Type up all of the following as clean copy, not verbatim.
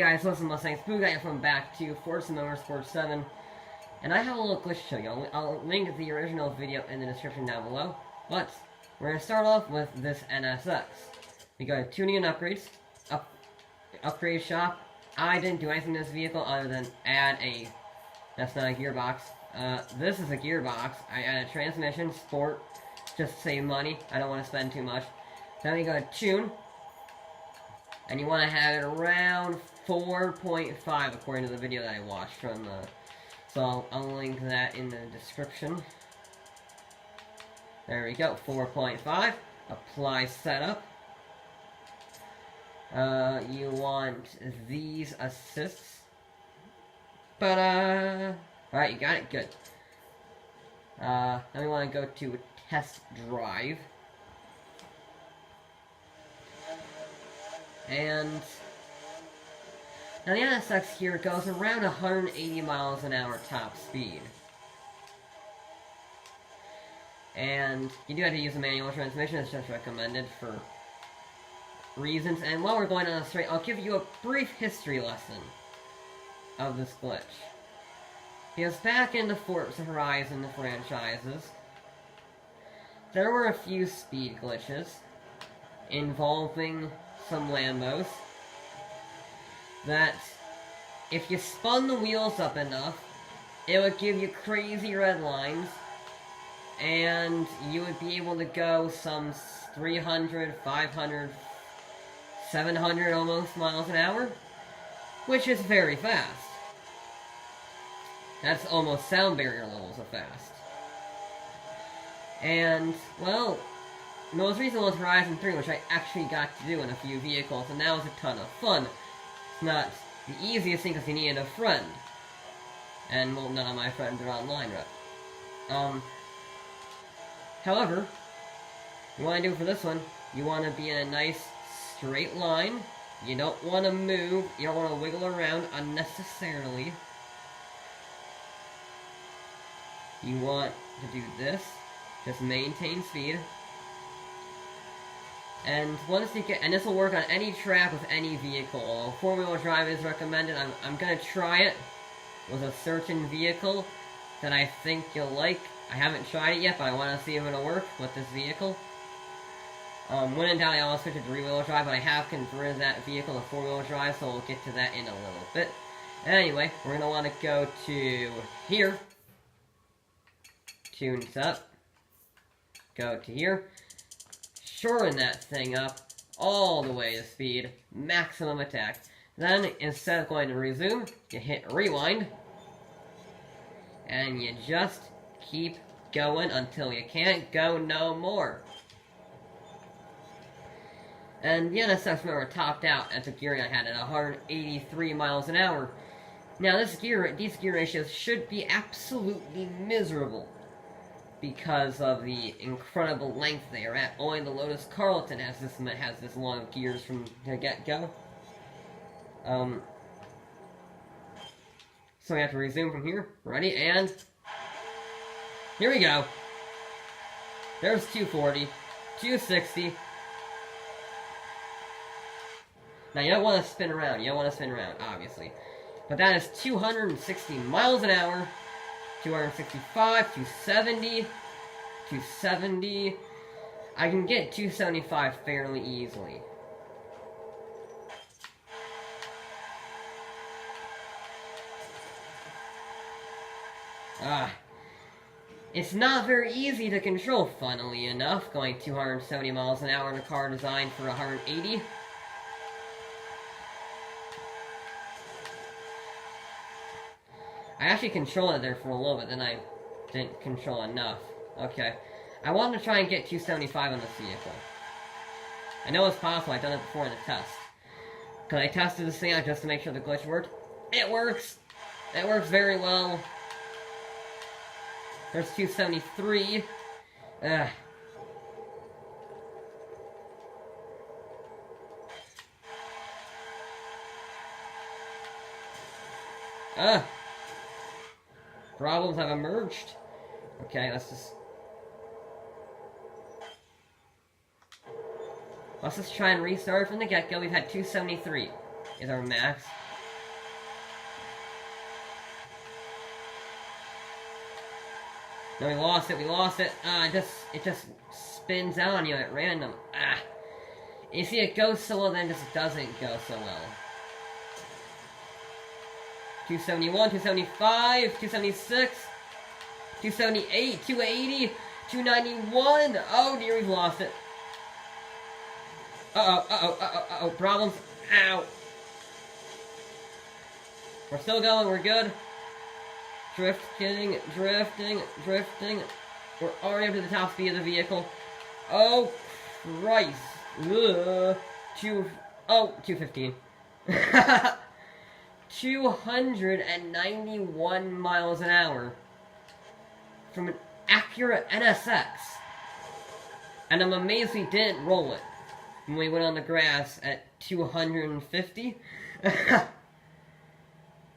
guys, listen, Mustang Spook. I am back to Forza Motorsport 7, and I have a little glitch to show you. I'll link the original video in the description down below, but we're going to start off with this NSX. We go to tuning and upgrades, upgrade shop. I didn't do anything to this vehicle other than add a, that's not a gearbox, this is a gearbox. I added transmission, sport, just to save money. I don't want to spend too much. Then we go to tune. And you want to have it around 4.5 according to the video that I watched from the... So I'll link that in the description. There we go, 4.5. Apply setup. You want these assists. Alright, you got it, good. Then we want to go to test drive. And now the NSX here goes around 180 miles an hour top speed. And you do have to use a manual transmission, it's just recommended for reasons. And while we're going on the straight, I'll give you a brief history lesson of this glitch. Because back in the Forza Horizon franchises, there were a few speed glitches involving some Lambos that if you spun the wheels up enough, it would give you crazy red lines and you would be able to go some 300, 500, 700 almost miles an hour, which is very fast. That's almost sound barrier levels of fast. And, well, the most recent was Horizon 3, which I actually got to do in a few vehicles, and that was a ton of fun. It's not the easiest thing because you needed a friend. And, well, none of my friends are online, right? However, you want to do for this one, you want to be in a nice straight line. You don't want to move, you don't want to wiggle around unnecessarily. You want to do this, just maintain speed. And once you get, and this will work on any track with any vehicle. Four-wheel drive is recommended. I'm gonna try it with a certain vehicle that I think you'll like. I haven't tried it yet, but I want to see if it'll work with this vehicle. When in doubt, I always switch it to three-wheel drive, but I have converted that vehicle to four-wheel drive, so we'll get to that in a little bit. Anyway, we're gonna want to go to here. Tunes up. Go to here. Shorten that thing up all the way to speed, maximum attack. Then, instead of going to resume, you hit rewind, and you just keep going until you can't go no more. And the NSX, remember, topped out at the gearing I had at 183 miles an hour. Now, these gear ratios should be absolutely miserable because of the incredible length they are at. Only the Lotus Carlton has this long of gears from the get-go. So we have to resume from here. Ready? And here we go. There's 240, 260. Now you don't want to spin around. You don't want to spin around, obviously. But that is 260 miles an hour. 265, 270, 270. I can get 275 fairly easily. It's not very easy to control, funnily enough, going 270 miles an hour in a car designed for 180. I actually controlled it there for a little bit, then I didn't control enough. Okay. I wanted to try and get 275 on this vehicle. I know it's possible, I've done it before in the test. Because I tested this thing out just to make sure the glitch worked. It works! It works very well. There's 273. Problems have emerged. Okay, let's just try and restart from the get-go. We've had 273 is our max. No, we lost it, we lost it. It just spins out on you at random. You see, it goes so well, then it just doesn't go so well. 271, 275, 276, 278, 280, 291. Oh dear, we've lost it. Uh-oh, problems. Ow. We're still going, we're good. Drifting. We're already up to the top speed of the vehicle. Oh, Christ. 215. 291 miles an hour from an Acura NSX. And I'm amazed we didn't roll it when we went on the grass at 250.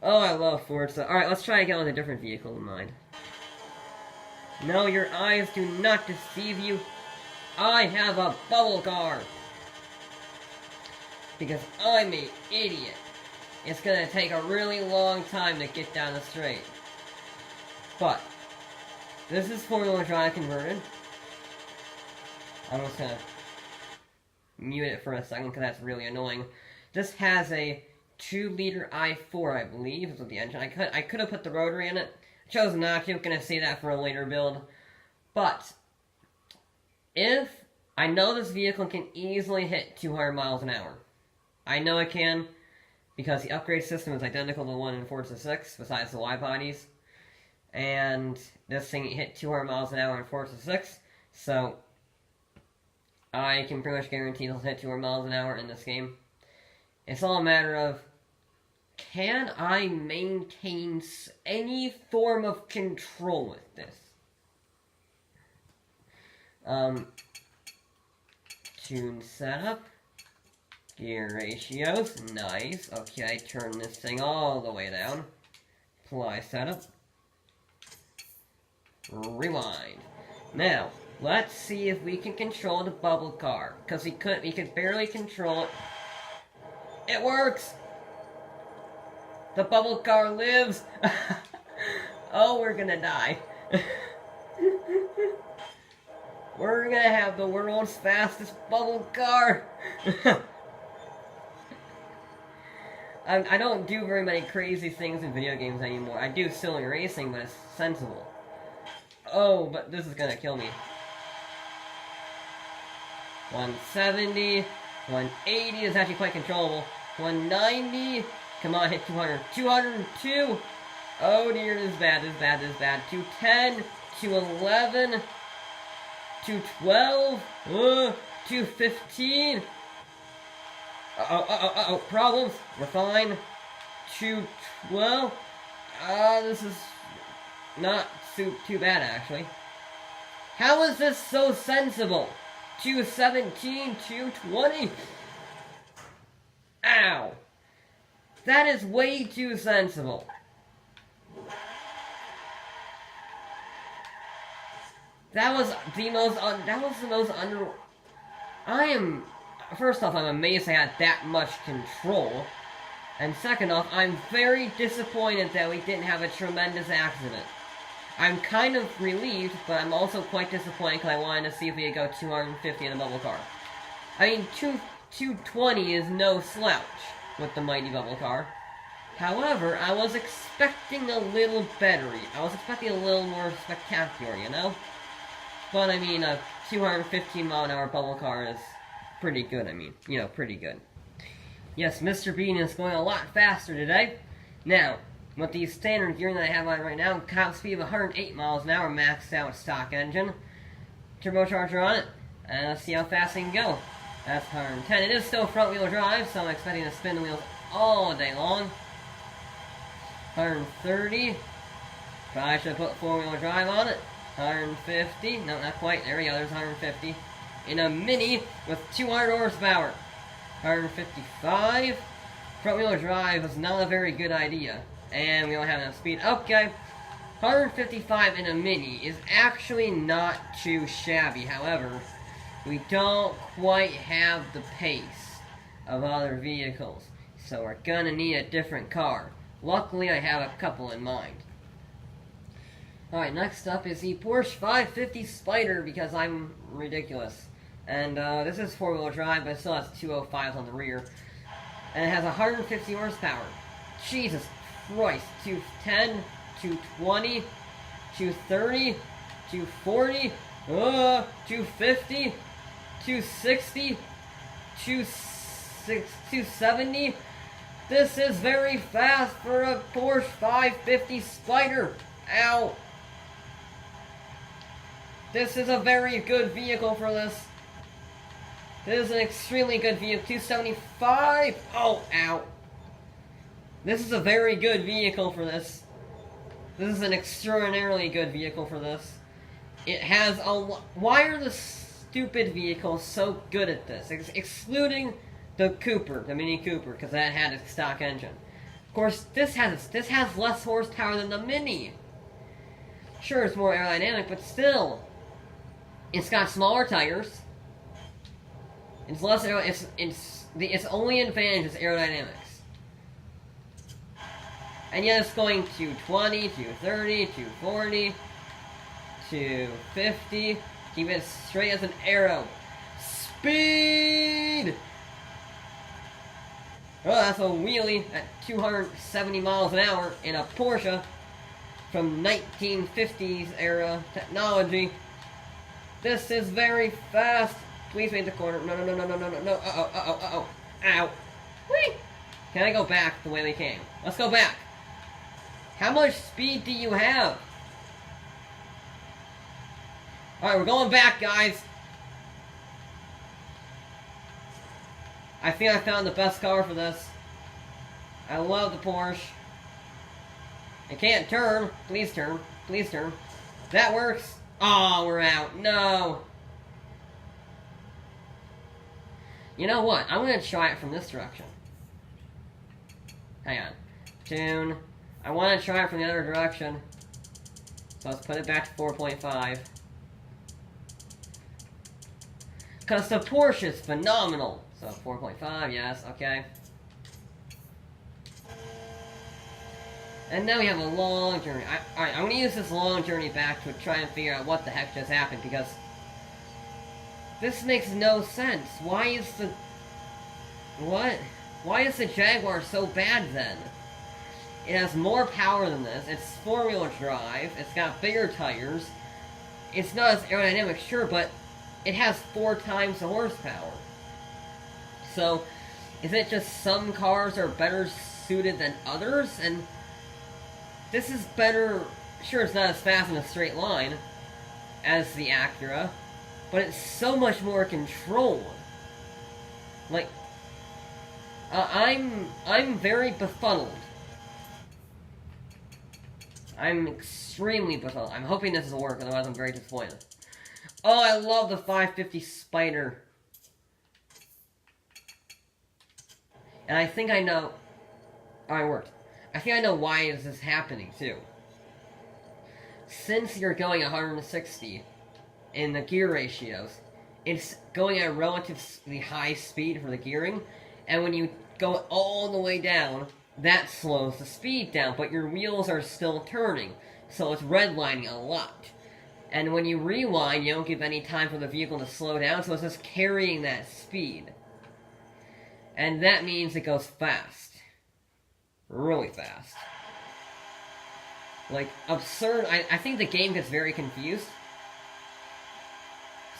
Oh, I love Forza. Alright, let's try again with a different vehicle in mind. No, your eyes do not deceive you. I have a bubble car. Because I'm an idiot. It's gonna take a really long time to get down the straight. But, this is four-wheel drive converted. I'm just gonna mute it for a second because that's really annoying. This has a 2-liter i4, I believe, is with the engine. I could have put the rotary in it. I chose not to. I'm gonna save that for a later build. But if I know this vehicle can easily hit 200 miles an hour. I know it can because the upgrade system is identical to the one in Forza 6, besides the wide bodies. And this thing hit 200 miles an hour in Forza 6, so I can pretty much guarantee it'll hit 200 miles an hour in this game. It's all a matter of, can I maintain any form of control with this? Tune setup. Gear ratios. Nice. Okay, turn this thing all the way down. Apply setup. Rewind. Now, let's see if we can control the bubble car. Because we could barely control it. It works! The bubble car lives! Oh, we're gonna die. We're gonna have the world's fastest bubble car! I don't do very many crazy things in video games anymore. I do still in racing, but it's sensible. Oh, but this is gonna kill me. 170, 180 is actually quite controllable. 190, come on, hit 200. 202, oh dear, this is bad, 210, 211, 212, 215. Uh-oh, problems. We're fine. 212. This is not too bad, actually. How is this so sensible? 217, 220. Ow. That is way too sensible. That was the most first off, I'm amazed I had that much control. And second off, I'm very disappointed that we didn't have a tremendous accident. I'm kind of relieved, but I'm also quite disappointed because I wanted to see if we could go 250 in a bubble car. I mean, 220 is no slouch with the mighty bubble car. However, I was expecting a little better. I was expecting a little more spectacular, you know? But, I mean, a 215 mile an hour bubble car is pretty good, I mean. You know, pretty good. Yes, Mr. Bean is going a lot faster today. Now, with the standard gearing that I have on right now, top speed of 108 miles an hour, maxed out stock engine. Turbocharger on it, and let's see how fast I can go. That's 110. It is still front wheel drive, so I'm expecting to spin the wheels all day long. 130. Probably should have put four-wheel drive on it. 150. No, not quite. There we go. There's 150. In a Mini with 200 horsepower. 155. Front-wheel drive was not a very good idea. And we don't have enough speed. Okay. 155 in a Mini is actually not too shabby. However, we don't quite have the pace of other vehicles. So we're gonna need a different car. Luckily, I have a couple in mind. Alright, next up is the Porsche 550 Spider, because I'm ridiculous. And this is four-wheel drive, but it still has 205s on the rear. And it has 150 horsepower. Jesus Christ. 210, 220, 230, 240, 250, 260, 270. This is very fast for a Porsche 550 Spider. Ow. This is a very good vehicle for this. This is an extremely good vehicle. 275. Oh, ow. This is a very good vehicle for this. This is an extraordinarily good vehicle for this. It has a... Why are the stupid vehicles so good at this? Excluding the Cooper, the Mini Cooper, because that had a stock engine. Of course, this has less horsepower than the Mini. Sure, it's more aerodynamic, but still. It's got smaller tires. It's less its only advantage is aerodynamics. And yet it's going 220, 230, 240, 250. Keep it straight as an arrow. Speed! Oh, that's a wheelie at 270 miles an hour in a Porsche from 1950s era technology. This is very fast. Please make the corner. No, no, no, no, no, no, no, no. Uh-oh, uh-oh, uh-oh. Ow. Whee! Can I go back the way we came? Let's go back. How much speed do you have? Alright, we're going back, guys. I think I found the best car for this. I love the Porsche. It can't turn. Please turn. Please turn. That works. Oh, we're out. No. You know what? I'm going to try it from this direction. Hang on. Tune. I want to try it from the other direction. So let's put it back to 4.5. Because the Porsche is phenomenal. So 4.5, yes, okay. And now we have a long journey. Alright, I'm going to use this long journey back to try and figure out what the heck just happened, because this makes no sense. Why is the... What? Why is the Jaguar so bad then? It has more power than this. It's four-wheel drive. It's got bigger tires. It's not as aerodynamic, sure, but it has 4 times the horsepower. So, is it just some cars are better suited than others? And this is better... Sure, it's not as fast in a straight line as the Acura, but it's so much more controlled. Like, I'm very befuddled. I'm extremely befuddled. I'm hoping this will work, otherwise I'm very disappointed. Oh, I love the 550 Spider. And I think I know... Oh, it worked. I think I know why this is happening, too. Since you're going 160 in the gear ratios, it's going at a relatively high speed for the gearing, and when you go all the way down, that slows the speed down, but your wheels are still turning, so it's redlining a lot. And when you rewind, you don't give any time for the vehicle to slow down, so it's just carrying that speed. And that means it goes fast. Really fast. Like, absurd. I think the game gets very confused.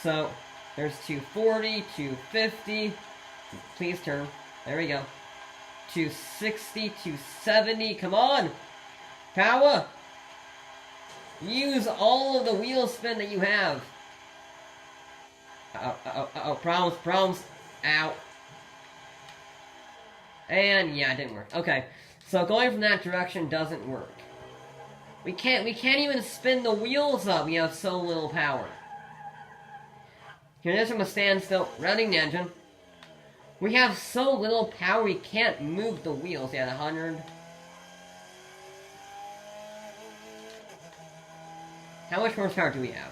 So, there's 240, 250. Please turn. There we go. 260, 270. Come on! Power! Use all of the wheel spin that you have. Uh-oh, problems, problems. Ow. And, yeah, it didn't work. Okay, so going from that direction doesn't work. We can't even spin the wheels up. We have so little power. Here it is from a standstill, running the engine. We have so little power, we can't move the wheels. Yeah, 100. How much horsepower do we have?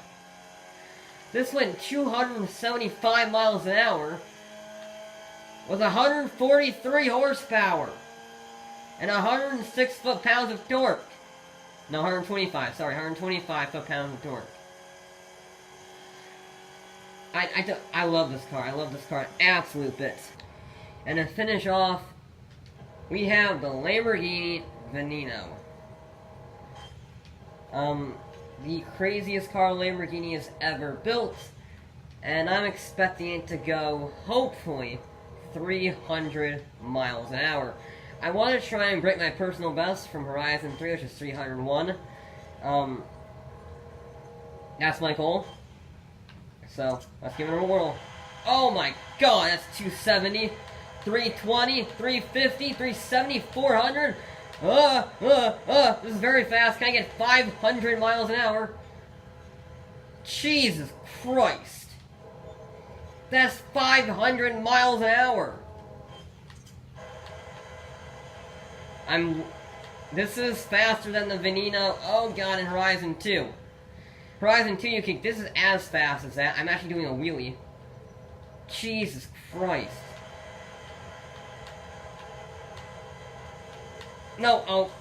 This went 275 miles an hour with 143 horsepower and 106 foot-pounds of torque. No, 125. Sorry, 125 foot-pounds of torque. I love this car. I love this car. Absolute bits. And to finish off, we have the Lamborghini Veneno. The craziest car Lamborghini has ever built. And I'm expecting it to go, hopefully, 300 miles an hour. I want to try and break my personal best from Horizon 3, which is 301. That's my goal. So, let's give it a whirl. Oh my god, that's 270, 320, 350, 370, 400. This is very fast. Can I get 500 miles an hour? Jesus Christ. That's 500 miles an hour. This is faster than the Veneno, oh god, in Horizon 2. Horizon 2, this is as fast as that. I'm actually doing a wheelie. Jesus Christ. No, oh,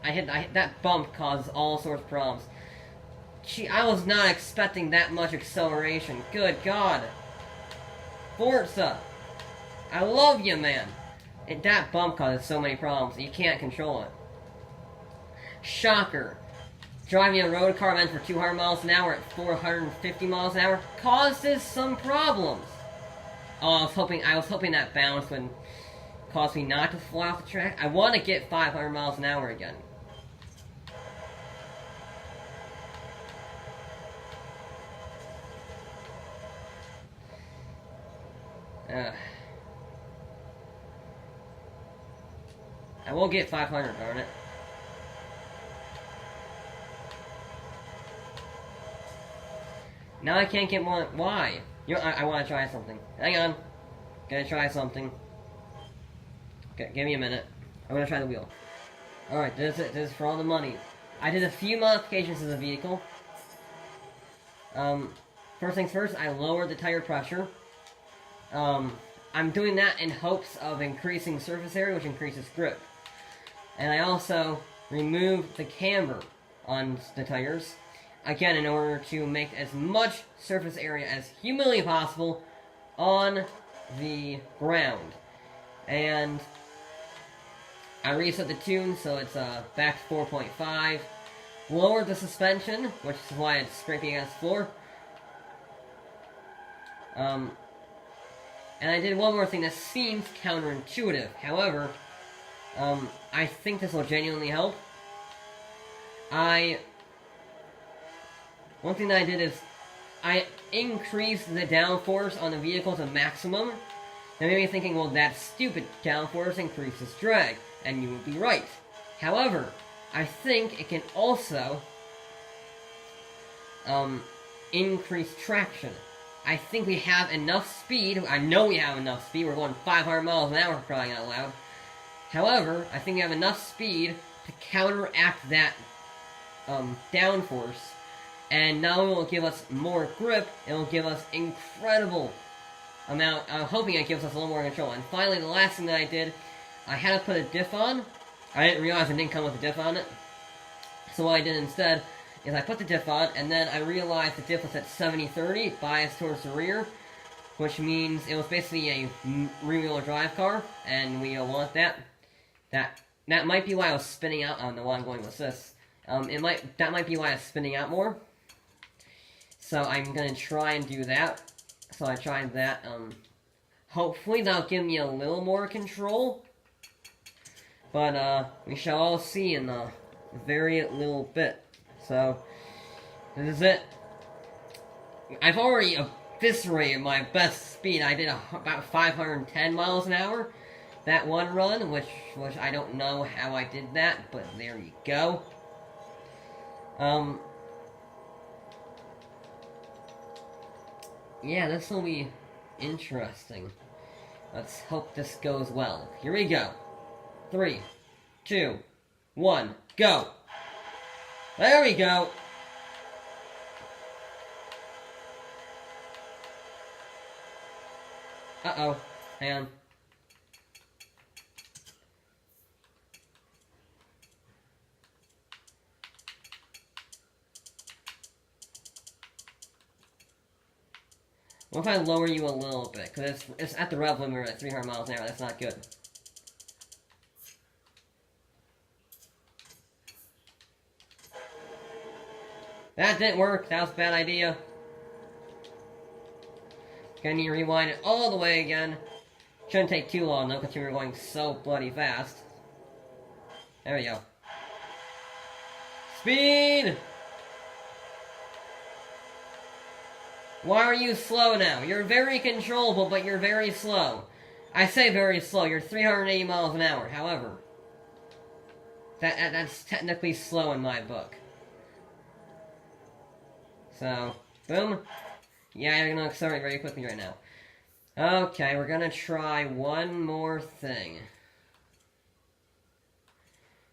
I hit that bump caused all sorts of problems. Gee, I was not expecting that much acceleration. Good God. Forza. I love you, man. That bump causes so many problems. You can't control it. Shocker. Driving a road car meant for 200 miles an hour at 450 miles an hour causes some problems. Oh, I was hoping that bounce would cause me not to fly off the track. I want to get 500 miles an hour again. I will get 500, darn it. Now I can't get more. Why? I want to try something. Hang on. Gonna try something. Okay, give me a minute. I'm gonna try the wheel. Alright, this is for all the money. I did a few modifications to the vehicle. First things first, I lowered the tire pressure. I'm doing that in hopes of increasing surface area, which increases grip. And I also removed the camber on the tires. Again, in order to make as much surface area as humanly possible on the ground. And I reset the tune, so it's back to 4.5. Lowered the suspension, which is why it's scraping against the floor. And I did one more thing that seems counterintuitive. However, I think this will genuinely help. One thing that I did is I increased the downforce on the vehicle to maximum. That made me thinking, well, that stupid downforce increases drag, and you would be right. However, I think it can also increase traction. I think we have enough speed. I know we have enough speed. We're going 500 miles an hour, crying out loud. However, I think we have enough speed to counteract that downforce. And not only will it give us more grip, it will give us incredible amount. I'm hoping it gives us a little more control. And finally, the last thing that I did, I had to put a diff on. I didn't realize it didn't come with a diff on it. So what I did instead is I put the diff on, and then I realized the diff was at 70-30, biased towards the rear, which means it was basically a rear-wheel drive car, and we don't want that. That might be why I was spinning out. I don't know why I'm going with this. That might be why I was spinning out more. So I'm gonna try and do that. So I tried that. Hopefully that'll give me a little more control. But we shall all see in a very little bit. So this is it. I've already eviscerated my best speed. I did about 510 miles an hour. That one run, which I don't know how I did that, but there you go. Yeah, this will be interesting. Let's hope this goes well. Here we go. 3, 2, 1, go! There we go! Uh-oh. Hang on. What if I lower you a little bit? Because it's at the rev limiter at 300 miles an hour. That's not good. That didn't work. That was a bad idea. Gonna need to rewind it all the way again. Shouldn't take too long though, because we were going so bloody fast. There we go. Speed! Why are you slow now? You're very controllable, but you're very slow. I say very slow. You're 380 miles an hour. However, that's technically slow in my book. So, boom. Yeah, you're gonna accelerate very quickly right now. Okay, we're gonna try one more thing.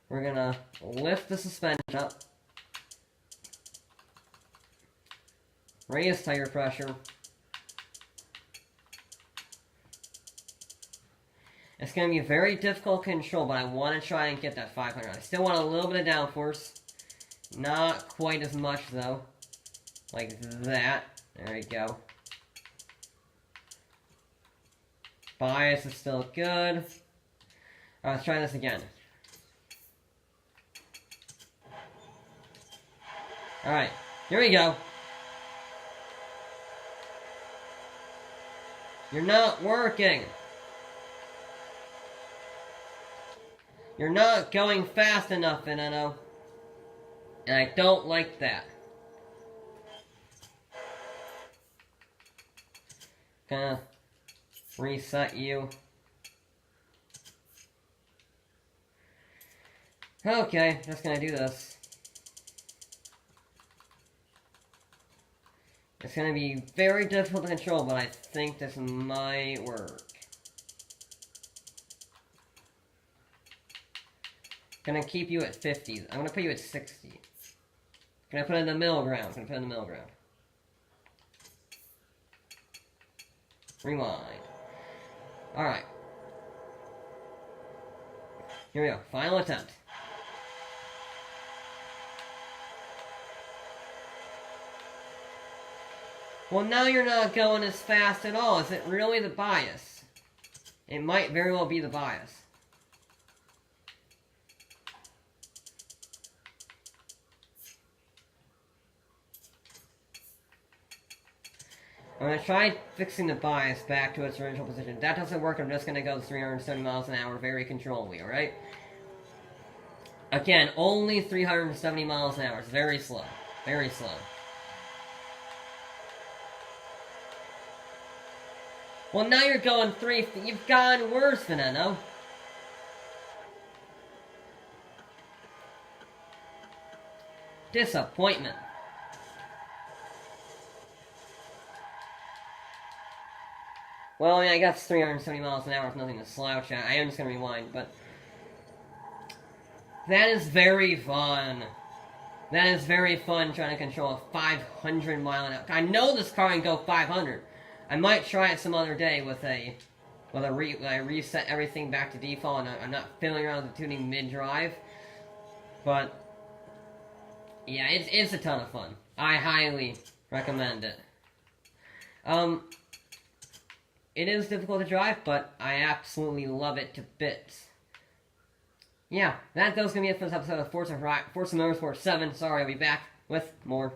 We're gonna lift the suspension up. Raise tire pressure. It's going to be very difficult to control, but I want to try and get that 500. I still want a little bit of downforce. Not quite as much, though. Like that. There we go. Bias is still good. Alright, let's try this again. Alright, here we go. You're not working. You're not going fast enough, Veneno. And I don't like that. Gonna reset you. Okay, just gonna do this. It's gonna be very difficult to control, but I think this might work. Gonna keep you at 50. I'm gonna put you at 60. Gonna put it in the middle ground. Gonna put it in the middle ground. Rewind. Alright. Here we go. Final attempt. Well, now you're not going as fast at all. Is it really the bias? It might very well be the bias. I'm going to try fixing the bias back to its original position. If that doesn't work, I'm just going to go 370 miles an hour very controllably, alright? Again, only 370 miles an hour. It's very slow. Very slow. Well, now you're going 3... You've gone worse, Veneno. Disappointment. Well, I mean, I got 370 miles an hour with nothing to slouch at. I am just going to rewind, but... That is very fun. That is very fun trying to control a 500 mile an hour. I know this car can go 500. I might try it some other day with I reset everything back to default and I'm not fiddling around with the tuning mid-drive. But, yeah, it's a ton of fun. I highly recommend it. It is difficult to drive, but I absolutely love it to bits. Yeah, that's going to be it for this episode of Forza Motorsport 7. Sorry, I'll be back with more